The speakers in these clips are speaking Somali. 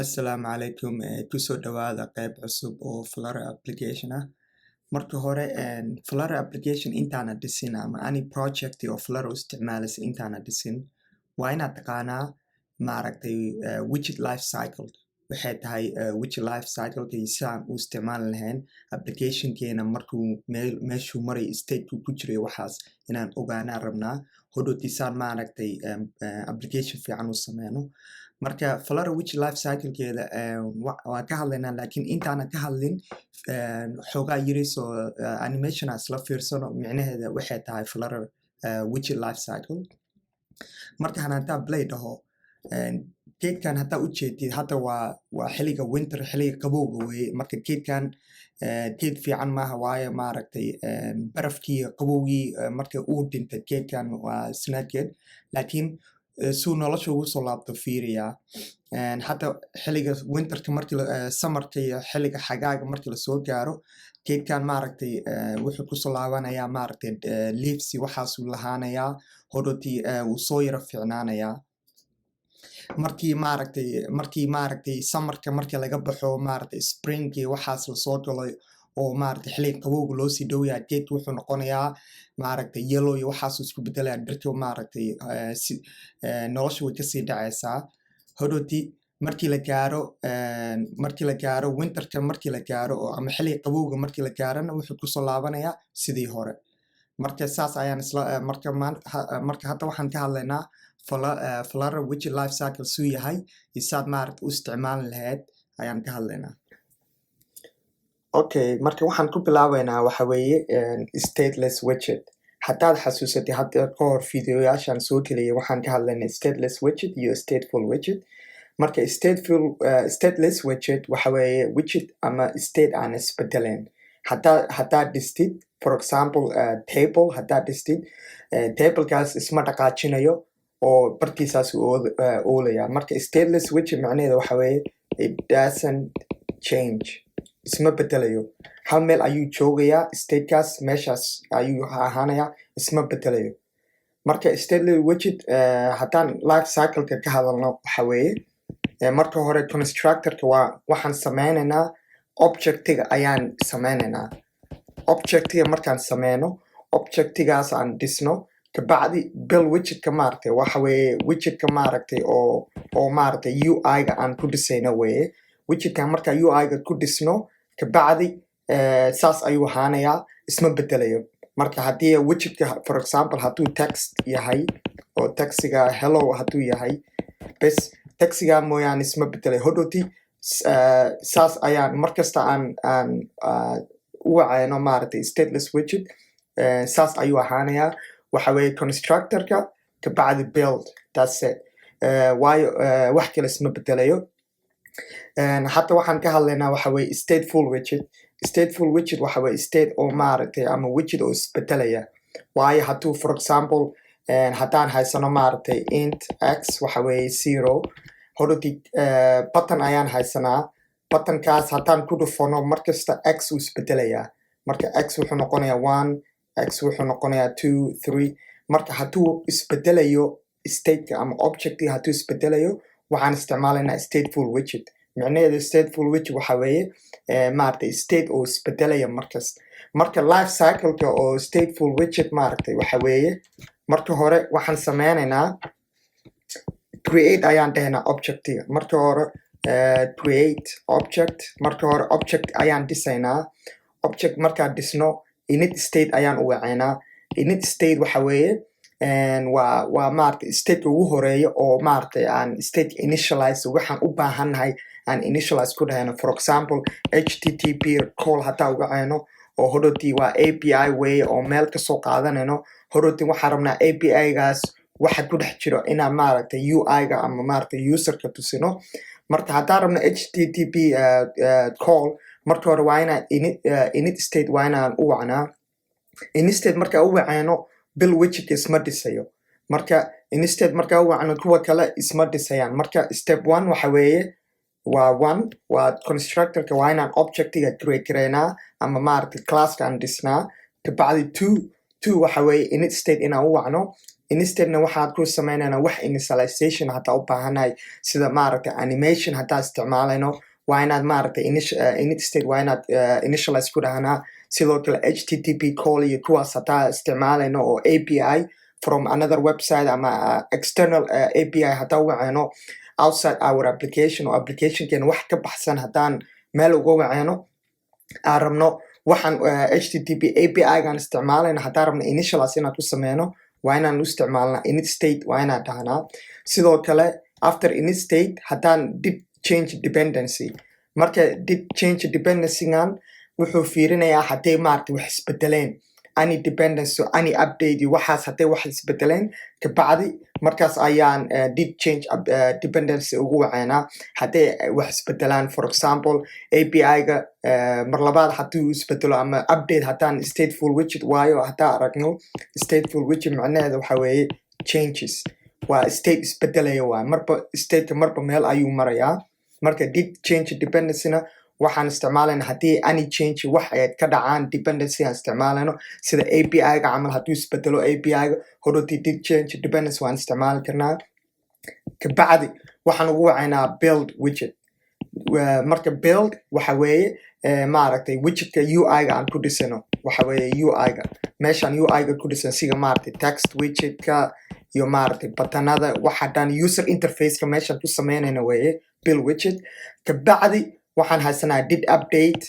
Assalaamu calaykum kusoo dhawaada qayb cusub oo Flutter application ah. Marka hore Flutter application intaana dhisin ama any project oo Flutter u isticmaalaysa intaana dhisin waa inaad taqaanaa maaragtay widget life cycle waxay tahay widget life cycle si aan u isticmaali lahayn applicationkeena markuu meeshuu maray state ku jiray waxaas inaan ogaanaa rabnaa hodhowtiisaan maaragtay application fiican u sameyno. Marka Flutter widget life cycle-keeda waan ka hadlaynaa laakiin intaana ka hadlin xoogaa yiris oo animation aan isla fiirsano micnaheeda waxay tahay Flutter widget life cycle. Marka hanantaa play dhaho geedkan haddaa u jeedid hadda waa xiliga winter xiliga qabowga weeye marka geedkan geed fiican maaha waayo maaragtay barafkii qabowgii marka uu dhintay geedkan waa snageed laakiin suu nolosha ugu soo laabto fiiriyaa hadda xiliga winterka markii summerka iyo xiliga xagaaga markii lasoo gaaro geedkan maaragtay wuxuu kusoo laabanayaa maaragtay leaves waxaasuu lahaanayaa hodhowtii wuu soo yara fiicnaanayaa markii maaragtay summerka markii laga baxo maaragtay springii waxaas lasoo galay oo maaragtay xiliga qabowga loo sii dhowyaa geedka wuxuu noqonayaa maaragtay yellow iyo waxaasuu isku bedelaya dhirta maaragtay nolosha way kasii dhacaysaa hodhowtii markii la gaaro winterka markii la gaaro ama xiliga qabowga markii la gaarana wuxuu kusoo laabanayaa sidii hore. Marka saas ayaan marka hadda waxaan ka hadlaynaa Flutter widget life cycle suu yahay iyo saad maaragtay u isticmaali lahayd ayaan ka hadlaynaa. Okay, marka waxaan ku bilaabaynaa waxa weeye stateless widget. Haddaad xasuusatay hadda ka hor fiidiyoyaashaan soo geliyay waxaan ka hadlaynay stateless widget iyo stateful widget. Marka stateless widget waxa weeye widget ama state aan isbedelayn. Haddaad dhistid for example table haddaad dhistid tablekaas isma dhaqaajinayo oo bartiisaas oolaya. Marka stateless widget macnaheeda waxa weeye it doesn't change. Isma bedelayo hal meel ayuu joogayaa statekaas meeshaas ayuu ahaanayaa isma bedelayo. Marka stateless widget haddaan life cycle-ka ka hadalno waxa weeye marka hore constructor-ka waxaan sameynaynaa objectiga ayaan sameynaynaa. Objectiga markaan sameyno objectigaas aan dhisno kabacdi build widgetka maaragtay waxa weeye widgetka maaragtay oo maaragtay UI-ga aan ku dhisayno weeye. Widgetkan marka UI-ga ku dhisno kabacdi saas ayuu ahaanayaa isma bedelayo. Marka haddii widgetka for example hadduu text yahay oo textiga hello hadduu yahay bes textiga mooyaane isma bedelayo hodhowtii saas ayaan markasta aan u wacayno maaragtay stateless widget saas ayuu ahaanayaa waxa weeye constructor-ka kabacdi build that's it waayo wax kale isma bedelayo. Hadda waxaan ka hadlaynaa waxa weeye stateful widget. Stateful widget waxa weeye state oo maaragtay ama widget oo isbedelaya waayo hadduu for example haddaan haysano maaragtay int x waxa weeye 0 hodhowtii button ayaan haysanaa buttonkaas haddaan ku dhufano markasta x uu isbedelayaa. Marka x wuxuu noqonayaa 1 x wuxuu noqonayaa 2 3 marka hadduu isbedelayo stateka ama objectiga hadduu isbedelayo waxaan isticmaalaynaa stateful widget. Micnaheedu stateful widget waxa weeye maaragtay state oo isbedelaya markasta. Marka life cycle-ka oo stateful widget maaragtay waxa weeye marka hore waxaan sameynaynaa create ayaan dhahaynaa objectiga. Marka hore create object marka hore object ayaan dhisaynaa. Object markaan dhisno init state ayaan u wacaynaa. Init state waxa weeye waa maaragtay state ugu horeeyo oo maaragtay aan state initialize waxaan u baahannahay aan initialize ku dhahayno for example http call hataa u wacayno oo hodhowtii waa API way oo meel ka soo qaadanayno hodhowtii waxaan rabnaa API-gaas waxa ku dhex jiro inaan maaragtay UI-ga ama maaragtay user-ka tusino. Marka haddaan rabno http call marka hore waa inaan init state waa inaan u wacnaa. Init state marka u wacayno build widget isma dhisayo. Marka init state marka u wacno kuwa kale isma dhisayaan. Marka step 1 waxa weeye waa 1 waa constructor-ka waa inaan objectiga create gareynaa ama maaragtay class-ka aan dhisnaa kabacdi 2 waxa weeye init state inaan u wacno insteadna waxaad ku sameynayna wax initialization hataa u baahanahay sida maaragtay animation hataa isticmaalayno waa inaad maaragtay init state waa inaad initialize ku dhahanaa sidoo kale http call iyo kuwaas hataa isticmaalayno oo API from another website ama external API hataa u waceyno outside our application oo applicationkeena wax ka baxsan haddaan meel uga waceyno aan rabno waxaan http API-gan isticmaalayna haddaan rabno initialize inaad ku sameyno waa inaan u isticmaalnaa init state waa inaan dhahnaa sidoo kale after init state haddaan did change dependency marka did change dependency-gan wuxuu fiirinayaa haddee maaragtay wax isbedeleen any dependency any update iyo waxaas haddee wax isbedeleen kabacdi markaas ayaan did change dependency ugu waceynaa haddee wax isbedelaan for example API-ga mar labaad hadduu isbedelo ama update haddaan stateful widget waayo haddaan aragno stateful widget macnaheeda waxa weeye changes waa state isbedelayo waa marba stateka marba meel ayuu marayaa marka did change dependency-na waxaan isticmaalayna haddii any change wax ka dhacaan dependency aan isticmaalayno sida API-ga camal hadduu isbedelo API-ga horoti did change dependency waan isticmaali karnaa kabacdi waxaan ugu wacaynaa build widget marka build waxa weeye maaragtay widgetka UI-ga aan ku dhisano waxa weeye UI-ga meeshaan UI-ga ku dhisan sida maaragtay text widgetka iyo maaragtay batanada waxa dhan user interface-ka meeshaan ku sameynayna weeye build widget kabacdi waxaan haysanaa did update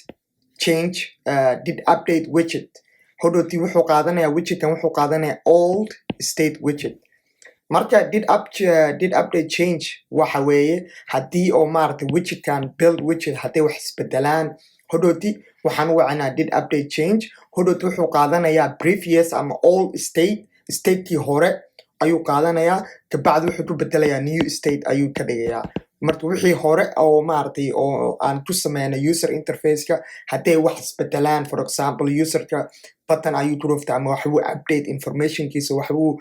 change did update widget hodoti wuxuu qaadanayaa widgetkan wuxuu qaadanayaa old state widget marka did update change waxa weeye haddii oo maaragtay widgetkan build widget haddii wax isbedelaan hodoti waxaan u wacanaa did update change hodoti wuxuu qaadanayaa previous ama old statekii hore ayuu qaadanayaa kabacdi wuxuu ku bedelayaa new state ayuu ka dhigayaa marka wixii hore oo maaragtay oo aan ku sameynay user interface-ka haddee wax isbedelaan for example userka button ayuu ku dhuftay ama waxbuu update informationkiisa waxbuu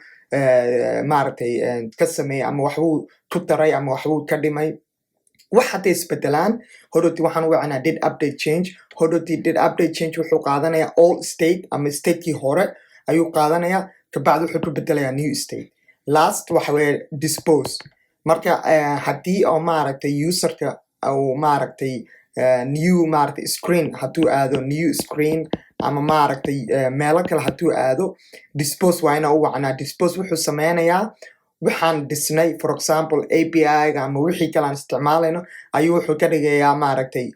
maaragtay ka sameeyey ama waxbuu ku daray ama waxbuu ka dhimay wax haddee isbedelaan hodoti waxaan u wacanaa did update change hodoti did update change wuxuu qaadanayaa old state ama statekii hore ayuu qaadanayaa kabacdi wuxuu ku bedelayaa new state last waxa weeye dispose marka haddii oo maaragtay userka uu maaragtay new maaragtay screen hadduu aado new screen ama maaragtay meelo kale hadduu aado dispose waa inaan u wacnaa dispose wuxuu sameynayaa waxaan dhisnay for example API-ga ama wixii kale aan isticmaalayno ayuu wuxuu ka dhigayaa maaragtay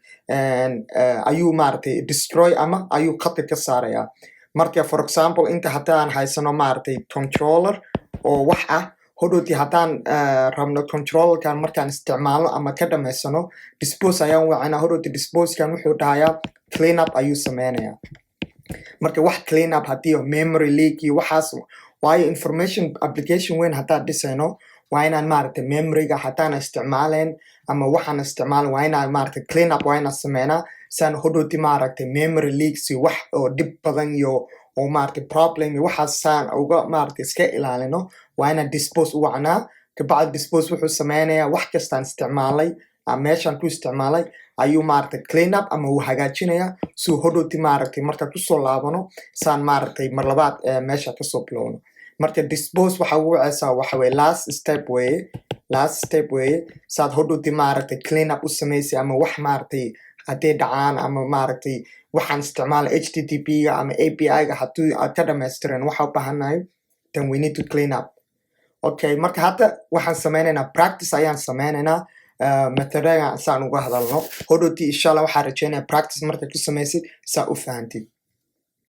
ayuu maaragtay destroy ama ayuu khadka ka saarayaa marka for example inta haddaan haysano maaragtay controller oo wax ah hodoti haddaan rabno controllerkan markaan isticmaalno ama ka dhamaysano dispose ayaan wacanaa hodoti disposekan wuxuu dhahayaa clean up ayuu sameynayaa marka wax clean up haddii memory leak iyo waxaas waayo information application weyn haddaan dhisayno waa inaan maaragtay memoryga haddaan isticmaalayn ama waxaan isticmaalin waa inaan maaragtay clean up waa inaan sameynaa saan hodoti maaragtay memory leaks iyo wax oo dhib badan iyo oo maaragtay problem iyo waxaas saan uga maaragtay iska ilaalino waa inaan dispose u wacnaa kabacdi dispose wuxuu sameynayaa wax kastaan isticmaalay ama meeshaan ku isticmaalay ayuu maaragtay clean up ama uu hagaajinayaa suu hodoti maaragtay marka kusoo laabano saan maaragtay mar labaad meesha kasoo bilowno marka dispose waxa ugu waceysaa waxa weeye last step weeye saad hodoti maaragtay clean up u samaysay ama wax maaragtay haddee dhacaan ama maaragtay waxaan isticmaalay http-ga ama API-ga haddii aad ka dhamaystiren waxa u baahanahay then we need to clean up okay marka hadda waxaan sameynaynaa practice ayaan sameynaynaa methodaga saan uga hadalno hodoti insha Allah waxaan rajeynayaa practice marka ku samaysid saa u fahantid